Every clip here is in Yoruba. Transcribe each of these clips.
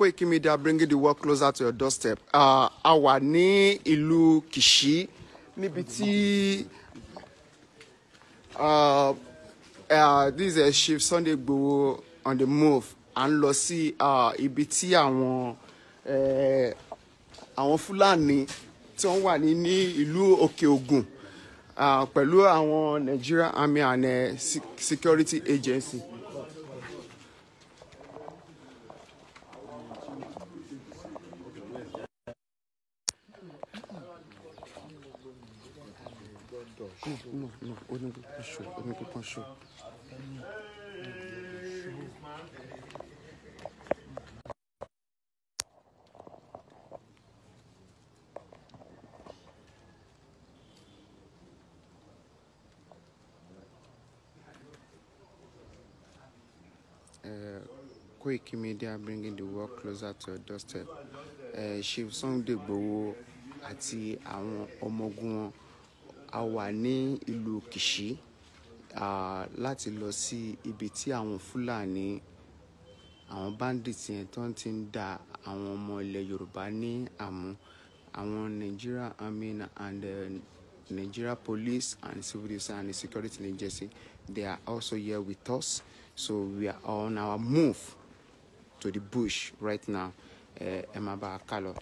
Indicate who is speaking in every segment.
Speaker 1: Koiki Media bringing the world closer to your doorstep. A wà ní ìlú Kishi níbi tí this is Chief Sunday Igboho on the move. À ń lọ sí ibi tí àwọn Fúlàní tí wọ́n wà ní ìlú Òkè Ògùn pẹ̀lú àwọn Nigeria Army and Security Agency. No, only people show. Koiki Media bringing the world closer to your doorstep. Chief Sunday Igboho àti àwọn ọmọ ogun wọn a wà ní ìlú Kishi láti lọ sí ibi tí àwọn Fúlàní àwọn bandits yẹn tó ti ń da àwọn ọmọ ilẹ̀ Yorùbá ní àmú. Àwọn Nigeria Army and Nigeria Police and Civil Defense and Security Agency, they are also here with us. So we are on our move to the bush right now. Emaba Kalo.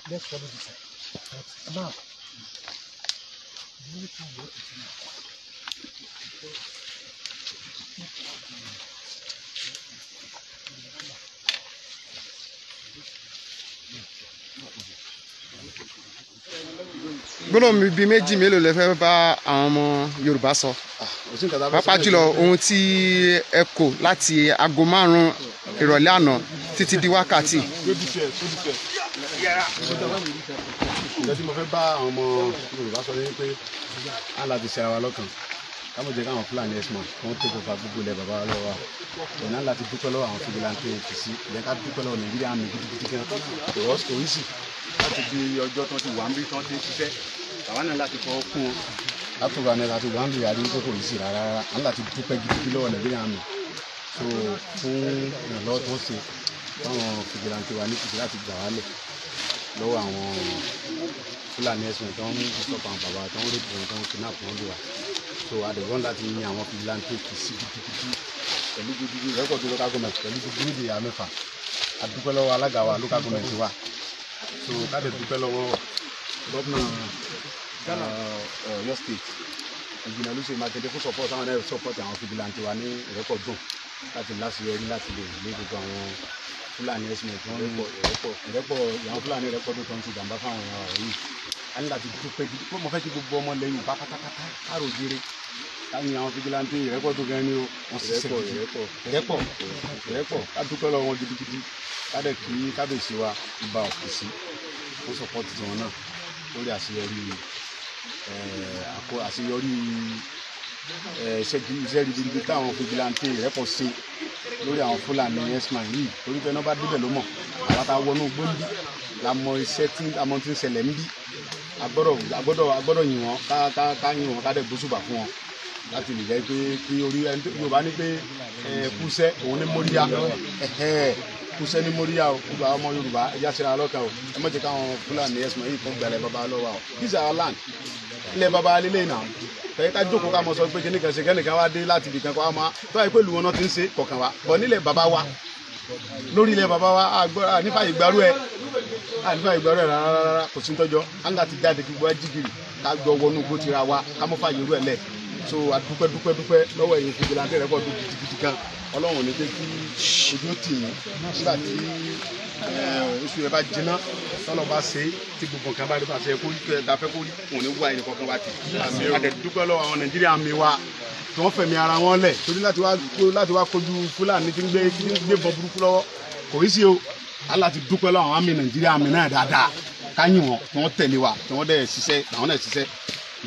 Speaker 2: Let's follow this side. Now,
Speaker 1: gbọ́dọ̀ mi bíi méjì mélòó lẹ fẹ́ bá àwọn ọmọ Yorùbá sọ pàápàá jùlọ ohun tí ẹ kò láti aago 5 ìrọ̀lẹ́ àná títí di wákàtí.
Speaker 3: Ìjọ tí mo fẹ́ bá àwọn ọmọ Yorùbá sọ ní pé á láti ṣe ara wa lọ́kàn ká mọ̀ jẹ́ káwọn Fúlàní ẹ̀sìmọ̀ wọ́n tó kópa gbogbo ilẹ̀ bàbá wa lọ́wọ́ ìyẹn náà láti dúpẹ́ lọ́wọ́ àwọn fìgìláńtì Kìṣí ìyẹn ká dúpẹ́ lọ́wọ́ Nàìjíríà àmì gidigidi gan ìwọ́sì kò rí sí láti di ọjọ́ tó ti wà ń bí tó ti ń ṣiṣẹ́ bàbá náà láti fọwọ́ kún wọn látọ̀gbà náà láti wà ń bí àdéhùn tó kò rí sí rárá á láti dúpẹ́ gidigidi lọ́wọ́ Nàìjíríà àmì so fún ìrànlọ́wọ́ tó ń ṣe fáwọn fìgìláńtì wa ní Kìṣí láti gbà wálẹ̀ lọ́wọ́ àwọn Fúlàní ẹ̀sìn tó ń sọ̀pọ̀ àwọn bàbá tó ń rí ìpinnu tó ń kidnap wọn lù wá so àdìgbọ́n láti yin àwọn fìgìláńtì Kìṣí gidigidi pẹ̀lú gidigidi rẹ́kọ̀dù local government pẹ̀lú gidigidi ìyá mẹ́fà àdúpẹ́ lọ́wọ́ alága wa local government wa so káde dúpẹ́ lọ́wọ́ gómìnà Ọ̀yọ́ state ìjìnà Olúṣèyí Mákindé fún support àwọn ẹ̀rọ support àwọn fìgìláńtì wa ní ìrẹ́kọ̀dùn láti láṣeyọrí láti lè lé gbogbo àwọn Fúlàní ẹ̀sìn tó ń ìrẹ́pọ̀ àwọn Fúlàní ìrẹ́pọ̀dún tó ń ti jàǹbá fáwọn ọ̀rọ̀ yìí a ní láti dúpẹ́ gidi pé mo fẹ́ kí gbogbo ọmọ lẹ́yìn bá pátápátá káàrò jèrè káyìn àwọn fìgìláńtì ìrẹ́pọ̀dún gan ni wọ́n ṣiṣẹ́ ìrẹ́pọ̀ ká dúpẹ́ lọ́wọ́ wọn gidigidi kádẹ̀ kí kábíyèsí wa Ìbà Òkìṣí ó sọpọ́tì tiwọn náà lórí àṣeyọrí iṣẹ́ ribiribi táwọn fìgìláńtì ìrẹ́pọ̀ ṣe lórí àwọn Fúlàní ẹ̀sìmọ̀ yìí torí pé náà bá débẹ̀ ló mọ̀ àwọn tá a wọnú gbòǹdì la mọ iṣẹ́ tí àmọ́ ti ń ṣẹlẹ̀ ń bí agbọ́dọ̀ yìn wọ́n ká yìn wọ́n ká dẹ̀ gbósùbà fún wọn láti lè jẹ́ pé kí orí ẹni Yorùbá ní pé kúṣẹ́ òun ní móríyá kúṣẹ́ ní móríyá o gbogbo àwọn ọmọ Yorùbá ẹ̀yà ṣe ra lọ́kàn o ẹ má jẹ́ káwọn Fúlàní ẹ̀sìmọ̀ yìí kún gbẹ̀rẹ̀ bàbá lọ́wọ́ o this is our land ilẹ̀ bàbá lílé náà fẹ́ ká jókòó ká mọ̀ sọ pé kíníkan ṣe kẹ́nìkan wá dé láti ibìkan kó wá máa tó àyè pé ìlú wọn náà ti ń ṣe kọ̀ọ̀kan wa bọ̀ nílẹ̀ bàbá wa lórí ilẹ̀ bàbá wa nífàyè gbárù ẹ àdúrà ìgbà rẹ̀ rárá kò sí tọ́jọ́ anga ti jáde kí wọ́n jígìrì ká jọ wọnú gbó tira wa ká mọ́ fàyè rú ẹ̀ lẹ̀ so adúpẹ́ lọ́wọ́ ẹ̀yin fìdílàntẹ́ rẹ̀ pọ̀ dùn gidigidi kan ọlọ́run ní pé kí ojú tì yín nígbà tí oṣù yẹn bá jiná tọ́lọ̀ bá ṣe tí gbogbo nǹkan bá rí bá ṣe kó dáfẹ́ kó rí òun ní wá ẹnì kankan wá ti adẹ̀dúpẹ́ lọ́wọ́ àwọn Nàìjíríà mi wa tí wọ́n fẹ̀mí ara wọn lẹ̀ torí láti wá kojú Fúlàní tí ń gbé bọ́ burúkú lọ́wọ́ kò í sí o aláti dúpẹ́ lọ́wọ́ àwọn àmì Nàìjíríà mi náà dáadáa káyìn wọn tí wọ́n tẹ̀lé wa tí wọ́n dẹ̀ ṣiṣẹ́ àwọn náà ṣiṣẹ́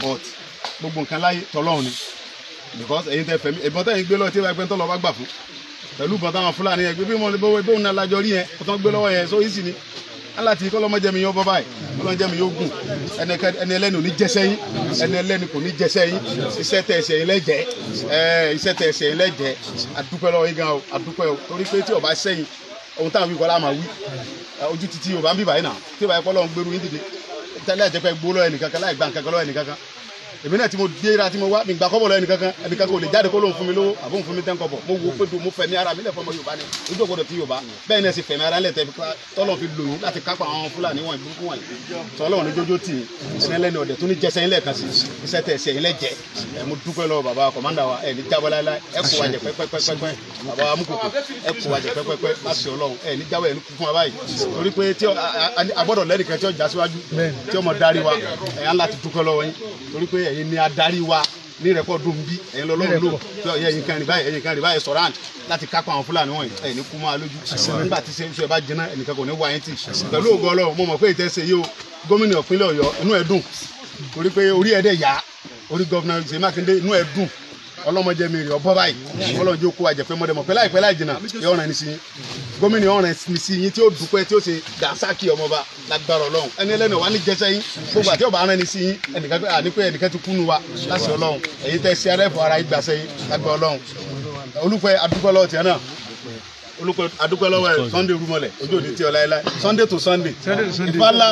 Speaker 3: but gbogbo nǹkan láyé tọ́lọ́run ni because ẹ̀yin tẹ fẹ̀mí ẹ̀bọ̀n tẹ̀yin gbé lọ́wọ́ tí wọ́n tọ́ lọ́ bá gbà fún pẹ̀lú bọ̀tà àwọn Fúlàní yẹn gbé bí mo lè bó bóun náà lájọ rí yẹn kó tán gbé lọ́wọ́ yẹn so easy ni aláti kọ́ lọ́mọ jẹ́mi yóò bọ́ báyìí ọlọ́run jẹ́mi yóò gùn ẹni ẹlẹ́ni ò ní jẹ́sẹ́ yín ẹni ẹlẹ́ni kò ní jẹ́sẹ́ yín iṣẹ́ tẹ̀ ẹsẹ̀ yín lẹ́jẹ̀ iṣẹ́ tẹ̀ ẹsẹ̀ yín lẹ́jẹ̀ adúpẹ́ lọ́wọ́ yín gan o adúpẹ́ o torí pé tí o bá sẹ́yìn ohun táwọn wí kọ́ láàmà wí ojú títí o bá ń bí báyìí náà tí o bá yẹ kọ́ lọ́run gbèrú yín dìde tẹ́lẹ̀ àjẹpẹ́ gbó lọ́wọ́ ẹnìkankan láì gbà nǹkankan lọ́wọ́ ẹnìkankan èmi náà tí mo déra tí mo wá mi gbà kọ́bọ̀ lọ́wọ́ ẹnìkankan ò lè jáde kó lóun fún mi lówó àbóun fún mi tẹ́ ń kọ́bọ̀ mo wo pé mo fẹ̀mí ara mi lẹ̀ fọmọ Yorùbá ni ojú ògbọ́dọ̀ ti Yorùbá bẹ́ẹ̀ ni ẹ sì fẹ̀mí ara lẹ̀ tẹ́ tọ́lọ̀ fi lòyún láti kápá àwọn Fúlàní wọn ìbúrúkú wọn tọ́lọ̀ ní jójó tì í ẹlẹ́ni ọ̀dẹ̀ tó ní jẹsẹ̀ yín lẹ́ẹ̀kan sí iṣẹ́ tẹ̀ ẹsẹ̀ yín lẹ́jẹ̀ mo dúpẹ́ lọ́wọ́ bàbá kọ̀mándà wa ẹ̀ ní jábọ́ láíláí ẹ kó wa jẹ pẹ́pẹ́pẹ́pẹ́ bàbá amúkòkò ẹ kó wa jẹ pẹ́pẹ́pẹ́ láti Ọlọ́run ẹ̀ ní jáwọ́ ẹ̀ ní kú fún wa báyìí torí pé tí agbọ́dọ̀ lẹ́nìkan tí ó já síwájú tí ó mọ darí wa ẹ̀ ń láti dúpẹ́ lọ́wọ́ yín torí pé ẹ̀yin ni adarí wa ní rẹ́kọ̀dù ń bí ẹ̀yin lọ́lọ́run lò tí ẹ̀yin kan rí báyìí sọ̀rọ̀ àǹtí láti kápá àwọn Fúlàní wọ̀nyí ẹ̀yin ní kú máa lójú nígbà tí ṣe ẹ bá jiná ẹnìkan kò ní wá yín tì pẹ̀lú ògo Ọlọ́run mo mọ̀ pé ìtẹ́sẹ̀ yìí o gómìnà ìpínlẹ̀ Ọ̀yọ́ inú ẹ̀ dùn torí pé orí ẹ̀ dẹ̀ yá orí gọ́vnà Ṣèyí Mákindé inú ẹ̀ dùn ọlọ́mọdé mi rè ọbọ̀ báyìí ọlọ́run jẹ́ okó àjẹpẹ́ mọ́dẹ́mọ́ pẹ́ láìpẹ́ láì jìnnà yọ ọ̀ràn ní sí yín gómìnà ọ̀ràn ní sí yín tí ó dúpẹ́ tí ó ṣe dànsákì ọmọba lágbára ọlọ́run ẹni ẹlẹ́nu wa ní jẹsẹ́ yín gbogbo àti ọba ọ̀ràn ní sí yín ẹnìkan ti kúnnu wa láti ọlọ́run èyí tẹ́ sí arẹ́fọ̀ ara yín gbàsẹ́ yín lágbára ọlọ́run olùpẹ́ adúpẹ́ lọ́wọ́ tiẹ̀ náà olùpẹ́ adúpẹ́ lọ́wọ́ ẹ̀ Sunday rúmọlẹ̀ ojú òní tí ọ láéláé Sunday to Sunday ìfàlà.